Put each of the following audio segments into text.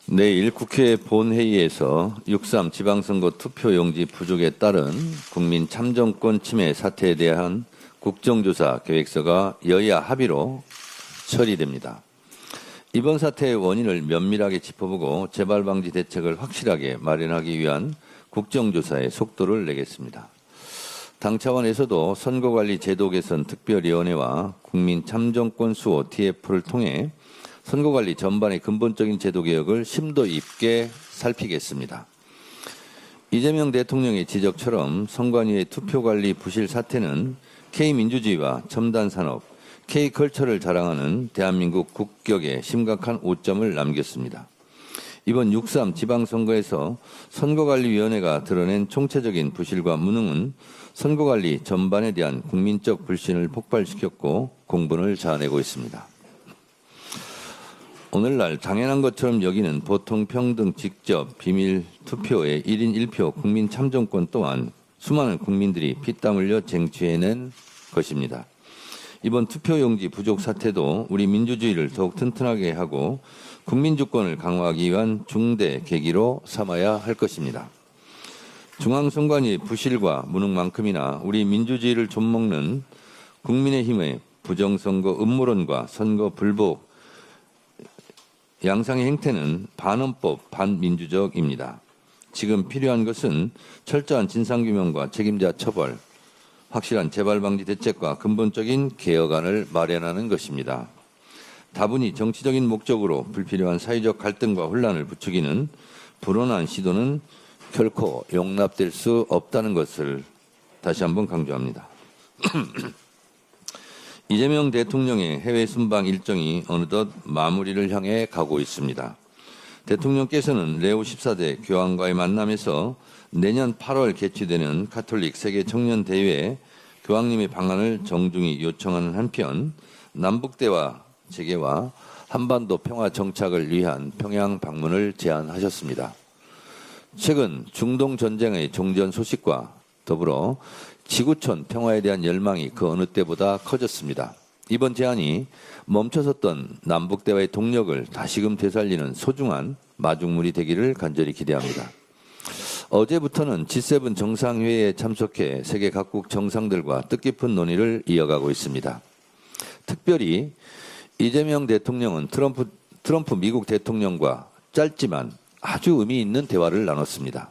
내일 국회 본회의에서 6.3 지방선거 투표용지 부족에 따른 국민 참정권 침해 사태에 대한 국정조사 계획서가 여야 합의로 처리됩니다. 이번 사태의 원인을 면밀하게 짚어보고 재발 방지 대책을 확실하게 마련하기 위한 국정조사에 속도를 내겠습니다. 당 차원에서도 선거관리 제도 개선 특별위원회와 국민 참정권 수호 TF를 통해 선거관리 전반의 근본적인 제도 개혁을 심도 있게 살피겠습니다. 이재명 대통령의 지적처럼 선관위의 투표관리 부실 사태는 K민주주의와 첨단산업, K컬처를 자랑하는 대한민국 국격에 심각한 오점을 남겼습니다. 이번 6.3 지방선거에서 선거관리위원회가 드러낸 총체적인 부실과 무능은 선거관리 전반에 대한 국민적 불신을 폭발시켰고 공분을 자아내고 있습니다. 오늘날 당연한 것처럼 여기는 보통평등 직접 비밀 투표의 1인 1표 국민 참정권 또한 수많은 국민들이 피땀 흘려 쟁취해낸 것입니다. 이번 투표용지 부족 사태도 우리 민주주의를 더욱 튼튼하게 하고 국민주권을 강화하기 위한 중대 계기로 삼아야 할 것입니다. 중앙선관위의 부실과 무능만큼이나 우리 민주주의를 좀먹는 국민의힘의 부정선거 음모론과 선거 불복 양상의 행태는 반헌법, 반민주적입니다. 지금 필요한 것은 철저한 진상규명과 책임자 처벌, 확실한 재발방지 대책과 근본적인 개혁안을 마련하는 것입니다. 다분히 정치적인 목적으로 불필요한 사회적 갈등과 혼란을 부추기는 불온한 시도는 결코 용납될 수 없다는 것을 다시 한번 강조합니다. 이재명 대통령의 해외 순방 일정이 어느덧 마무리를 향해 가고 있습니다. 대통령께서는 레오 14대 교황과의 만남에서 내년 8월 개최되는 가톨릭 세계 청년 대회에 교황님의 방한을 정중히 요청하는 한편 남북대화 재개와 한반도 평화 정착을 위한 평양 방문을 제안하셨습니다. 최근 중동 전쟁의 종전 소식과 더불어 지구촌 평화에 대한 열망이 그 어느 때보다 커졌습니다. 이번 제안이 멈춰섰던 남북대화의 동력을 다시금 되살리는 소중한 마중물이 되기를 간절히 기대합니다. 어제부터는 G7 정상회의에 참석해 세계 각국 정상들과 뜻깊은 논의를 이어가고 있습니다. 특별히 이재명 대통령은 트럼프 미국 대통령과 짧지만 아주 의미 있는 대화를 나눴습니다.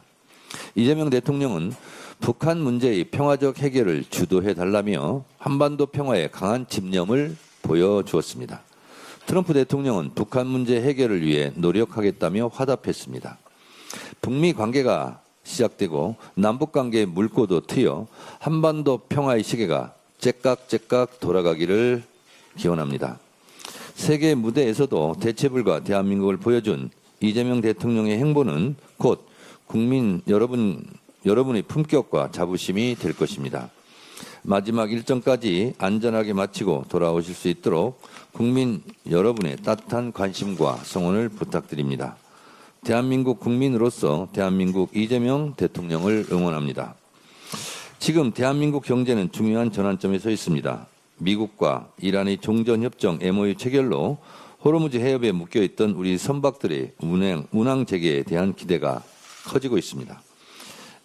이재명 대통령은 북한 문제의 평화적 해결을 주도해달라며 한반도 평화에 강한 집념을 보여주었습니다. 트럼프 대통령은 북한 문제 해결을 위해 노력하겠다며 화답했습니다. 북미 관계가 시작되고 남북관계의 물꼬도 트여 한반도 평화의 시계가 째깍째깍 돌아가기를 기원합니다. 세계 무대에서도 대체불가 대한민국을 보여준 이재명 대통령의 행보는 곧 국민 여러분의 품격과 자부심이 될 것입니다. 마지막 일정까지 안전하게 마치고 돌아오실 수 있도록 국민 여러분의 따뜻한 관심과 성원을 부탁드립니다. 대한민국 국민으로서 대한민국 이재명 대통령을 응원합니다. 지금 대한민국 경제는 중요한 전환점에 서 있습니다. 미국과 이란의 종전협정 MOU 체결로 호르무즈 해협에 묶여있던 우리 선박들의 운항 재개에 대한 기대가 커지고 있습니다.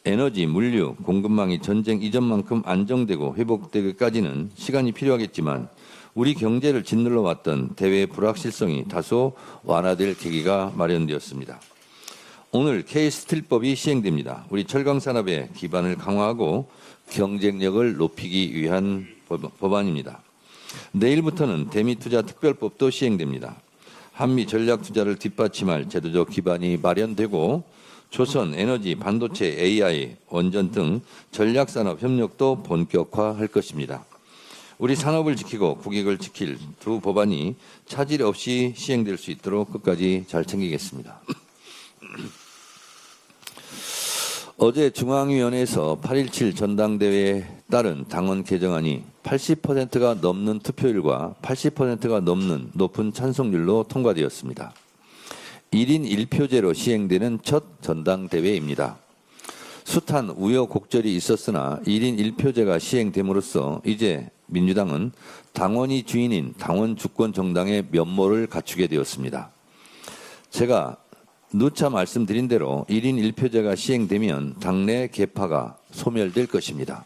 에너지, 물류, 공급망이 전쟁 이전만큼 안정되고 회복되기까지는 시간이 필요하겠지만 우리 경제를 짓눌러 왔던 대외 불확실성이 다소 완화될 계기가 마련되었습니다. 오늘 K스틸법이 시행됩니다. 우리 철강산업의 기반을 강화하고 경쟁력을 높이기 위한 법안입니다. 내일부터는 대미투자특별법도 시행됩니다. 한미 전략투자를 뒷받침할 제도적 기반이 마련되고 조선, 에너지, 반도체, AI, 원전 등 전략산업 협력도 본격화할 것입니다. 우리 산업을 지키고 국익을 지킬 두 법안이 차질 없이 시행될 수 있도록 끝까지 잘 챙기겠습니다. 어제 중앙위원회에서 8.17 전당대회에 따른 당원 개정안이 80%가 넘는 투표율과 80%가 넘는 높은 찬성률로 통과되었습니다. 1인 1표제로 시행되는 첫 전당대회입니다. 숱한 우여곡절이 있었으나 1인 1표제가 시행됨으로써 이제 민주당은 당원이 주인인 당원 주권 정당의 면모를 갖추게 되었습니다. 제가 누차 말씀드린 대로 1인 1표제가 시행되면 당내 계파가 소멸될 것입니다.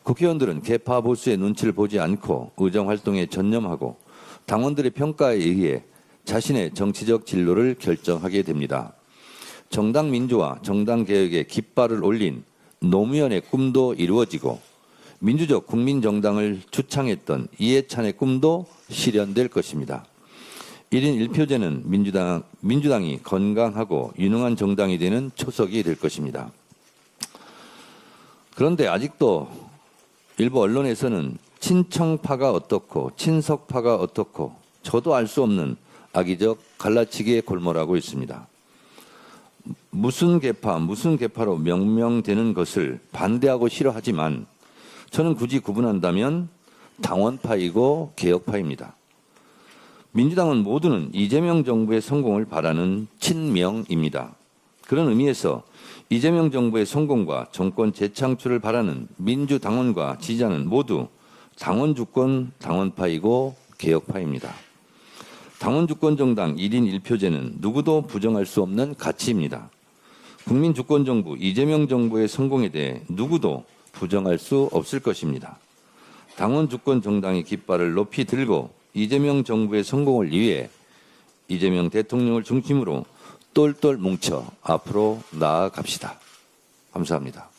국회의원들은 계파 보수의 눈치를 보지 않고 의정활동에 전념하고 당원들의 평가에 의해 자신의 정치적 진로를 결정하게 됩니다. 정당 민주화, 정당 개혁에 깃발을 올린 노무현의 꿈도 이루어지고 민주적 국민정당을 주창했던 이해찬의 꿈도 실현될 것입니다. 1인 1표제는 민주당이 건강하고 유능한 정당이 되는 초석이 될 것입니다. 그런데 아직도 일부 언론에서는 친청파가 어떻고 친석파가 어떻고 저도 알 수 없는 악의적 갈라치기에 골몰하고 있습니다. 무슨 계파로 명명되는 것을 반대하고 싫어하지만 저는 굳이 구분한다면 당원파이고 개혁파입니다. 민주당은 모두는 이재명 정부의 성공을 바라는 친명입니다. 그런 의미에서 이재명 정부의 성공과 정권 재창출을 바라는 민주당원과 지지자는 모두 당원주권 당원파이고 개혁파입니다. 당원주권정당 1인 1표제는 누구도 부정할 수 없는 가치입니다. 국민주권정부 이재명 정부의 성공에 대해 누구도 부정할 수 없을 것입니다. 당원주권정당의 깃발을 높이 들고 이재명 정부의 성공을 위해 이재명 대통령을 중심으로 똘똘 뭉쳐 앞으로 나아갑시다. 감사합니다.